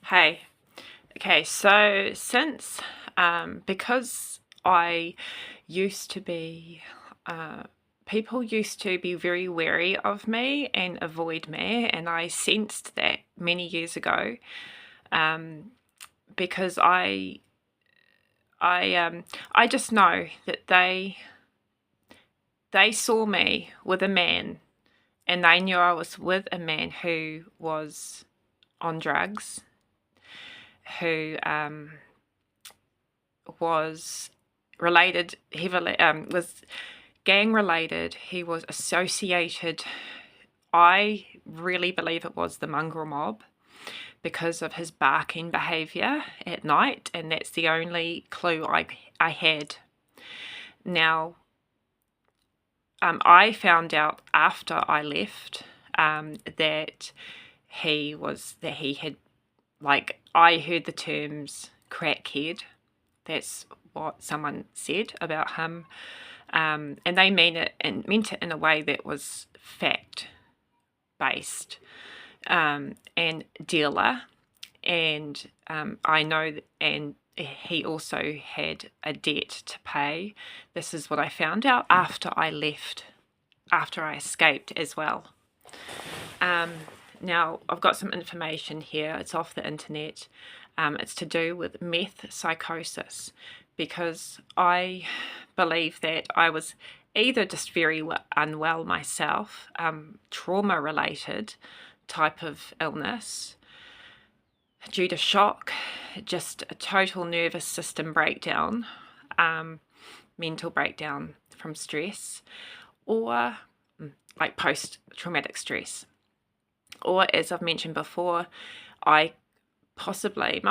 Hey, okay, so since because I used to be, people used to be very wary of me and avoid me, and I sensed that many years ago, because I just know that they saw me with a man, and they knew I was with a man who was on drugs, who was related heavily, was gang related. He was associated, I really believe it was the mongrel mob, because of his barking behaviour at night, and that's the only clue I had. Now, I found out after I left that he had, like, I heard the terms crackhead. That's what someone said about him, and they meant it in a way that was fact based, and dealer, and I know that, and he also had a debt to pay. This is what I found out after I left, after I escaped as well. Now, I've got some information here. It's off the internet. It's to do with meth psychosis, because I believe that I was either just very unwell myself, trauma-related type of illness, due to shock, just a total nervous system breakdown, mental breakdown from stress, or like post-traumatic stress. Or, as I've mentioned before, I possibly,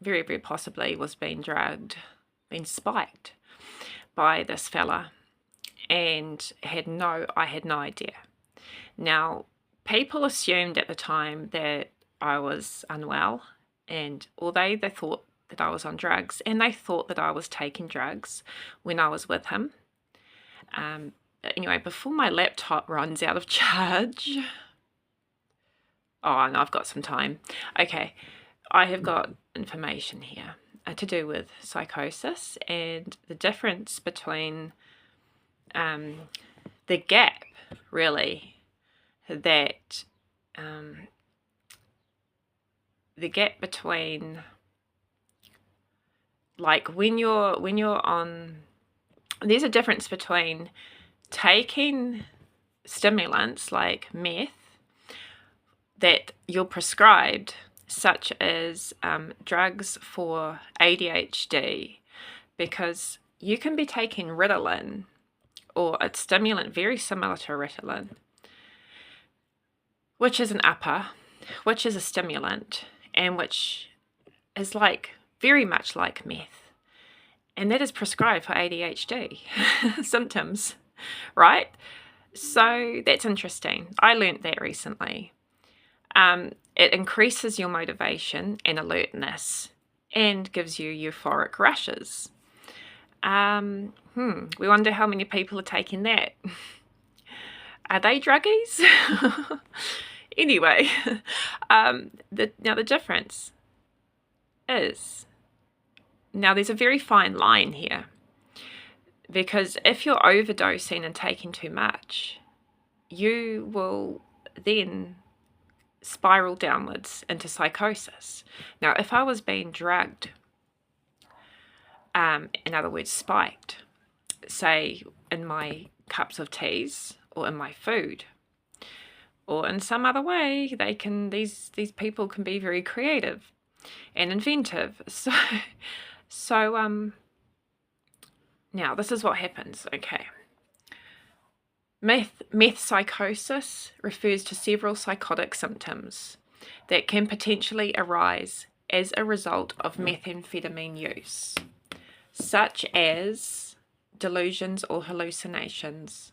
very, very possibly, was being drugged, being spiked by this fella, and I had no idea. Now, people assumed at the time that I was unwell, and although they thought that I was on drugs, and they thought that I was taking drugs when I was with him. Anyway, before my laptop runs out of charge, oh, and I've got some time. Okay, I have got information here to do with psychosis and the difference between the gap, really, that the gap between, like, when you're on, there's a difference between taking stimulants like meth that you're prescribed, such as drugs for ADHD, because you can be taking Ritalin, or a stimulant very similar to Ritalin, which is an upper, which is a stimulant, and which is like very much like meth, and that is prescribed for ADHD symptoms, right? So that's interesting. I learnt that recently. It increases your motivation and alertness and gives you euphoric rushes. We wonder how many people are taking that. Are they druggies? Anyway, now the difference is, now there's a very fine line here, because if you're overdosing and taking too much, you will then spiral downwards into psychosis. Now, if I was being drugged, in other words, spiked, say in my cups of teas or in my food, or in some other way, these people can be very creative and inventive. So now this is what happens. Okay. Meth psychosis refers to several psychotic symptoms that can potentially arise as a result of methamphetamine use, such as delusions or hallucinations.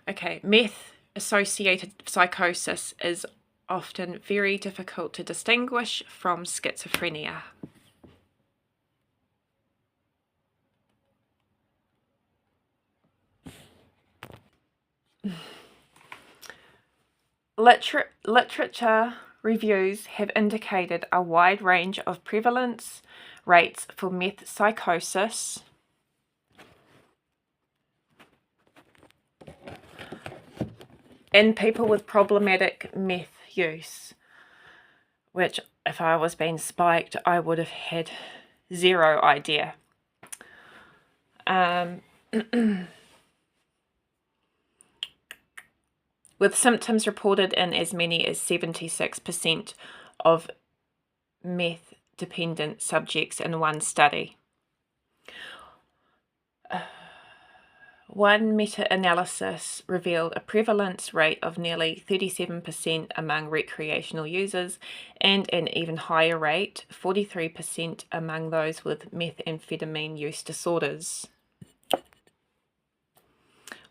Okay, meth-associated psychosis is often very difficult to distinguish from schizophrenia. Literature reviews have indicated a wide range of prevalence rates for meth psychosis in people with problematic meth use, which if I was being spiked, I would have had zero idea. With symptoms reported in as many as 76% of meth-dependent subjects in one study. One meta-analysis revealed a prevalence rate of nearly 37% among recreational users and an even higher rate, 43%, among those with methamphetamine use disorders.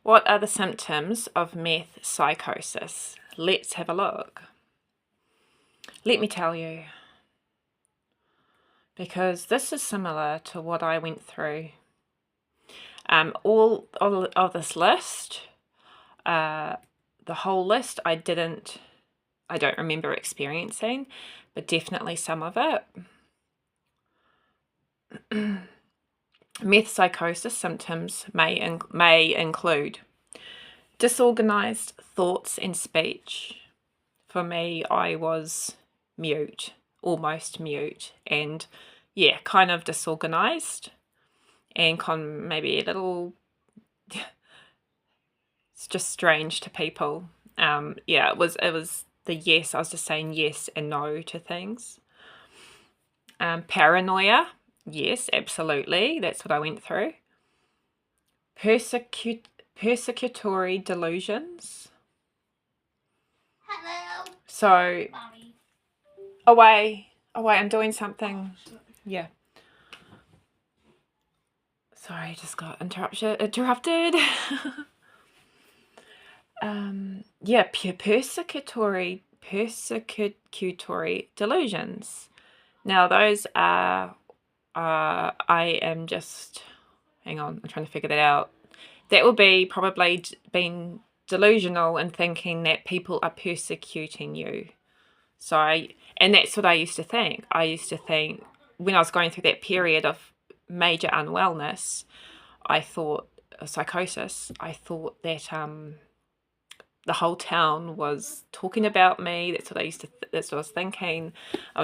What are the symptoms of meth psychosis? Let's have a look. Let me tell you, because this is similar to what I went through. All of this list, the whole list, I don't remember experiencing, but definitely some of it. Meth psychosis symptoms may include disorganized thoughts and speech. For me, I was mute, almost mute, and yeah, kind of disorganized, and maybe a little, it's just strange to people. Yeah, it was the yes, I was just saying yes and no to things. Paranoia, yes, absolutely, that's what I went through. Persecutory delusions. Hello. So, Mommy. away, I'm doing something. Yeah. Sorry, I just got interrupted. Yeah, persecutory delusions. Now, those are, I am just, hang on, I'm trying to figure that out. That would be probably being delusional and thinking that people are persecuting you. So, and that's what I used to think. I used to think when I was going through that period of major unwellness, I thought, psychosis, I thought that the whole town was talking about me. That's what I was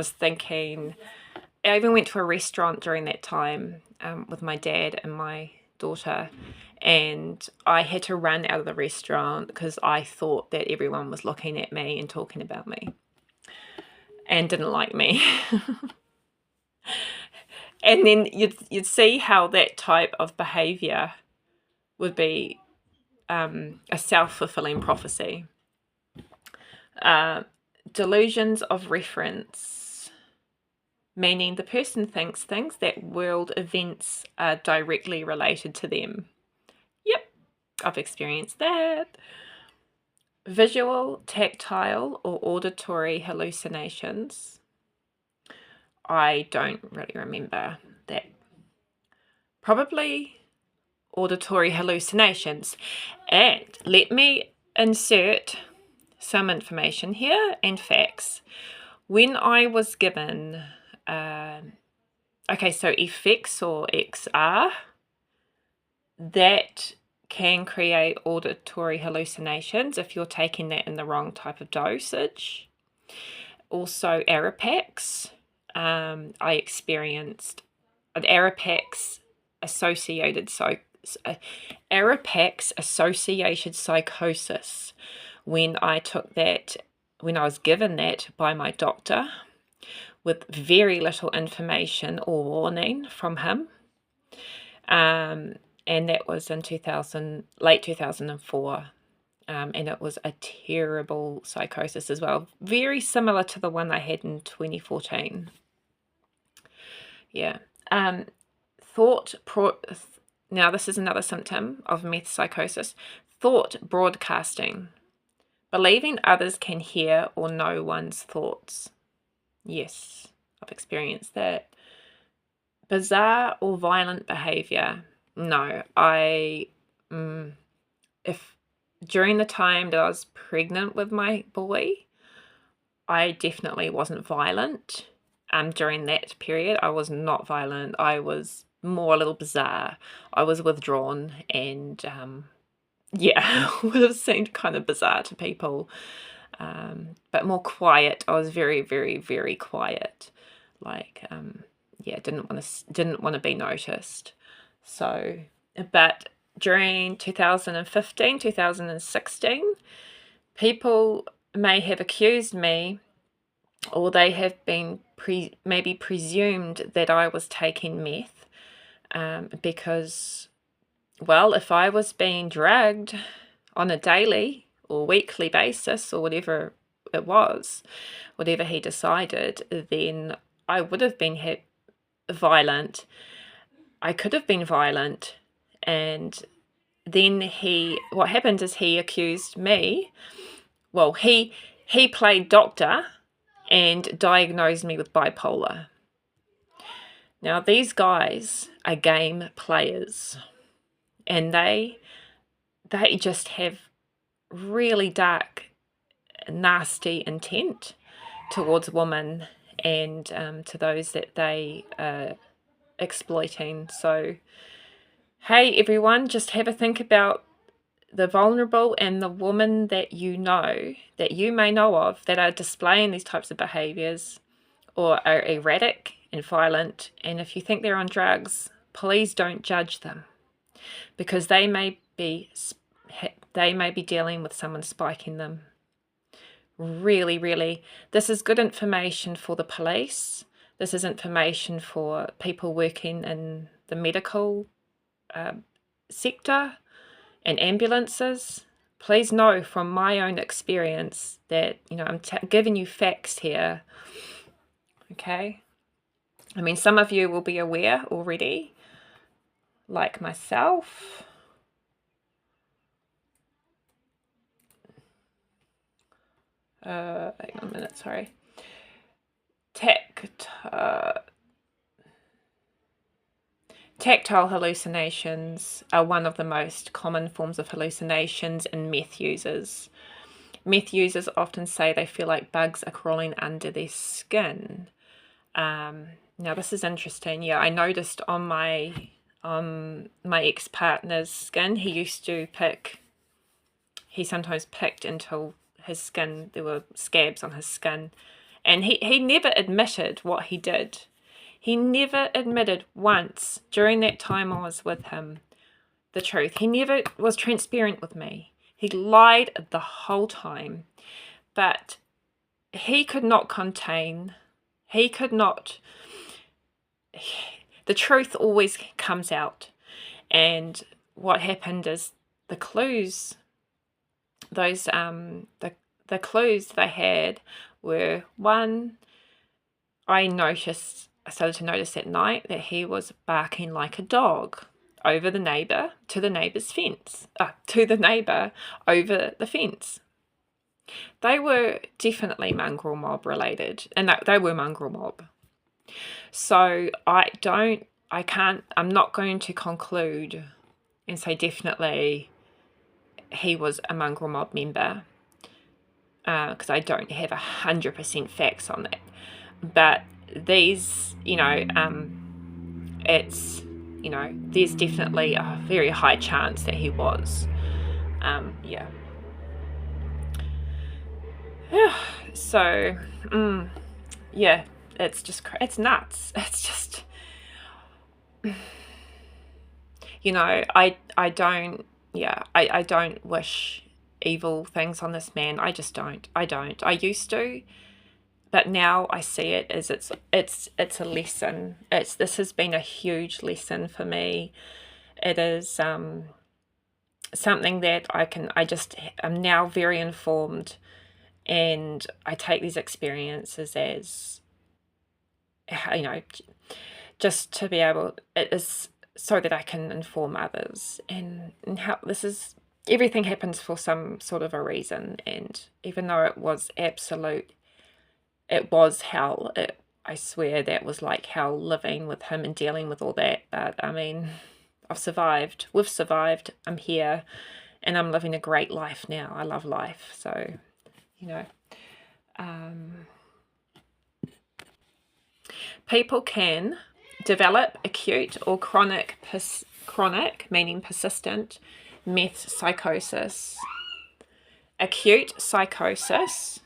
thinking. I even went to a restaurant during that time with my dad and my daughter, and I had to run out of the restaurant because I thought that everyone was looking at me and talking about me and didn't like me. And then you'd see how that type of behavior would be a self-fulfilling prophecy. Delusions of reference, meaning the person thinks things that world events are directly related to them. Yep, I've experienced that. Visual, tactile, or auditory hallucinations. I don't really remember that. Probably auditory hallucinations. And let me insert some information here and facts. When I was given, okay, so Effexor XR, that can create auditory hallucinations if you're taking that in the wrong type of dosage. Also, Arapax, I experienced an Arapax associated psychosis when I took that, when I was given that by my doctor with very little information or warning from him. And that was in late 2004. And it was a terrible psychosis as well. Very similar to the one I had in 2014. Yeah. Now this is another symptom of meth psychosis. Thought broadcasting. Believing others can hear or know one's thoughts. Yes, I've experienced that. Bizarre or violent behavior. No, if during the time that I was pregnant with my boy, I definitely wasn't violent. During that period, I was not violent. I was more a little bizarre. I was withdrawn and, yeah, would have seemed kind of bizarre to people, but more quiet. I was very, very, very quiet. Like, yeah, didn't want to be noticed. So, but during 2015, 2016, people may have accused me, or they have been maybe presumed that I was taking meth, because, well, if I was being dragged on a daily or weekly basis or whatever it was, whatever he decided, then I would have been violent. I could have been violent. And then what happened is he accused me. Well, he played doctor and diagnosed me with bipolar. Now, these guys are game players, and they just have really dark, nasty intent towards women and to those that they are exploiting. So, hey, everyone, just have a think about the vulnerable and the women that you may know of, that are displaying these types of behaviors or are erratic and violent. And if you think they're on drugs, please don't judge them, because they may be dealing with someone spiking them. Really, really, this is good information for the police. This is information for people working in the medical sector and ambulances. Please know from my own experience that, I'm giving you facts here. Okay? I mean, some of you will be aware already, like myself. Hang on a minute, sorry. Tactile hallucinations are one of the most common forms of hallucinations in meth users. Meth users often say they feel like bugs are crawling under their skin. Now, this is interesting. Yeah, I noticed on my ex-partner's skin, he sometimes picked until his skin, there were scabs on his skin. And he never admitted what he did. He never admitted once during that time I was with him the truth. He never was transparent with me. He lied the whole time. But he could not contain, the truth always comes out. And what happened is the clues, the clues they had were, one, I started to notice at night that he was barking like a dog over the neighbour, to the neighbour's fence, to the neighbour over the fence. They were definitely mongrel mob related, and they were mongrel mob. So I'm not going to conclude and say definitely he was a mongrel mob member, because I don't have 100% facts on that. But these, it's, there's definitely a very high chance that he was. Yeah. So, yeah, it's nuts. It's just, I don't wish evil things on this man. I just don't. I used to, but now I see it as it's a lesson. This has been a huge lesson for me. It is something that I'm now very informed, and I take these experiences as, just to be able, it is so that I can inform others, and how everything happens for some sort of a reason. And even though it was hell. I swear that was like hell, living with him and dealing with all that. But I mean, I've survived. We've survived. I'm here. and I'm living a great life now. I love life. So, you know, people can develop acute or chronic meaning persistent meth psychosis. Acute psychosis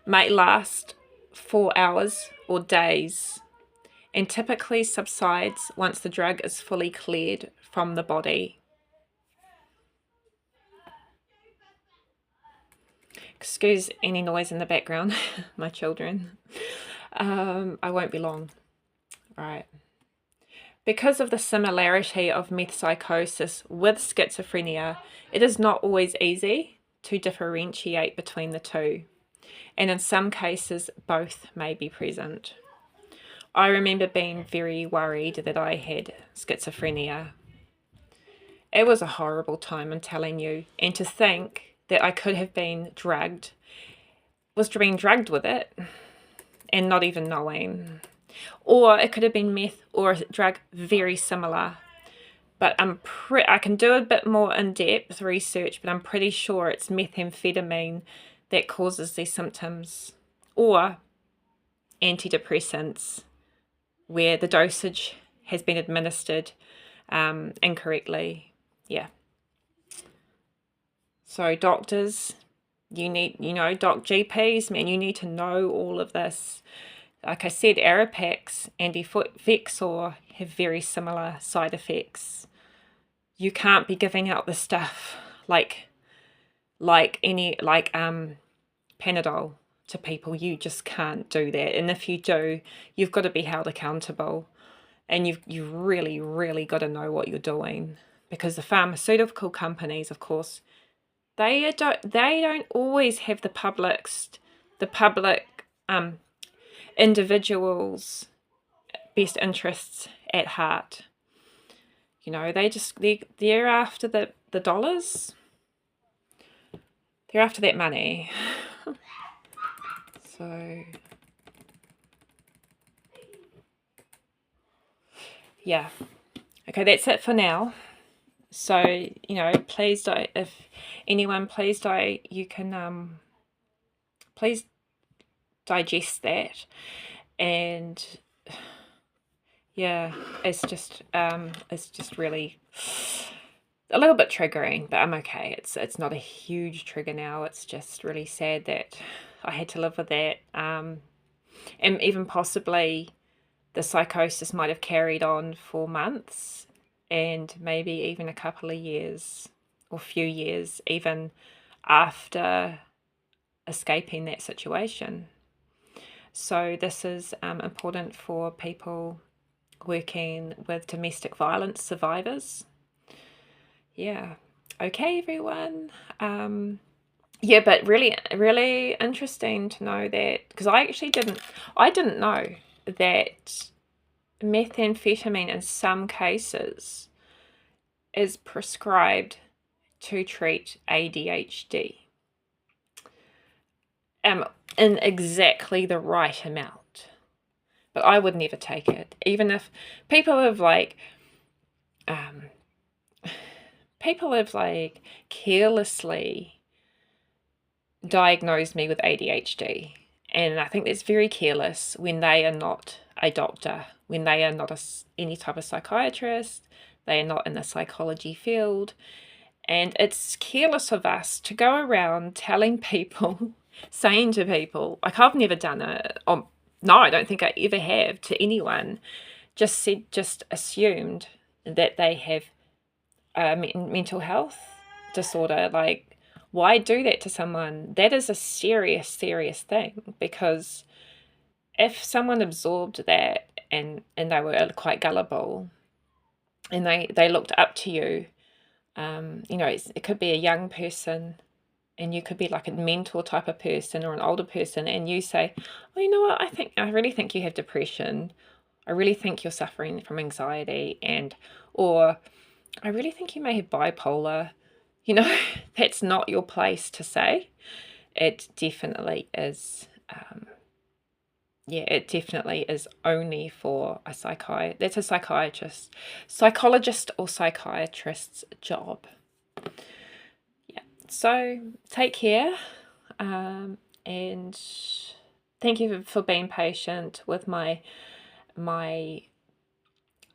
may last 4 hours or days and typically subsides once the drug is fully cleared from the body. Excuse any noise in the background, my children. I won't be long. Right. Because of the similarity of meth psychosis with schizophrenia, it is not always easy to differentiate between the two, and in some cases both may be present. I remember being very worried that I had schizophrenia. It was a horrible time, I'm telling you, and to think that I could have been drugged, was being drugged with it and not even knowing. Or it could have been meth or a drug very similar. But I can do a bit more in-depth research, but I'm pretty sure it's methamphetamine that causes these symptoms, or antidepressants where the dosage has been administered incorrectly. Yeah. So doctors, you need, GPs, man, you need to know all of this. Like I said, Arapax and Effexor have very similar side effects. You can't be giving out the stuff like Panadol to people. You just can't do that. And if you do, you've got to be held accountable, and you've really, really got to know what you're doing, because the pharmaceutical companies, of course, they don't always have the public individuals' best interests at heart. They're after the dollars. They're after that money. So, yeah. Okay, that's it for now. So, please don't, if anyone, you can, please digest that. And yeah, it's just really a little bit triggering, but I'm okay. It's not a huge trigger now. It's just really sad that I had to live with that. And even possibly the psychosis might have carried on for months, and maybe even a couple of years or few years even after escaping that situation. So this is important for people working with domestic violence survivors. Yeah. Okay, everyone. Yeah, but really, really interesting to know that, because I didn't know that methamphetamine in some cases is prescribed to treat ADHD in exactly the right amount. But I would never take it, even if people have carelessly diagnosed me with ADHD, and I think that's very careless when they are not a doctor, when they are not any type of psychiatrist, they are not in the psychology field, and it's careless of us to go around telling people, saying to people, like, I've never done it, no, I don't think I ever have, to anyone, just assumed that they have a mental health disorder. Like, why do that to someone? That is a serious, serious thing, because if someone absorbed that and they were quite gullible and they looked up to you, it could be a young person and you could be like a mentor type of person or an older person, and you say, oh, you know what, I really think you have depression. I really think you're suffering from anxiety, or I really think you may have bipolar. That's not your place to say. It definitely is. It definitely is only for a that's a psychologist or psychiatrist's job. So take care, and thank you for being patient with my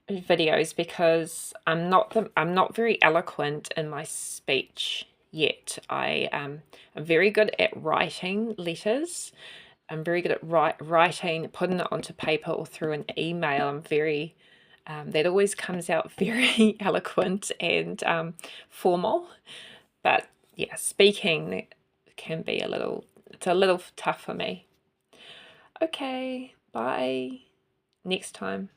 videos, because I'm not very eloquent in my speech yet. I'm very good at writing letters. I'm very good at writing, putting it onto paper or through an email. I'm very that always comes out very eloquent and formal. But yeah, speaking can be it's a little tough for me. Okay, bye. Next time.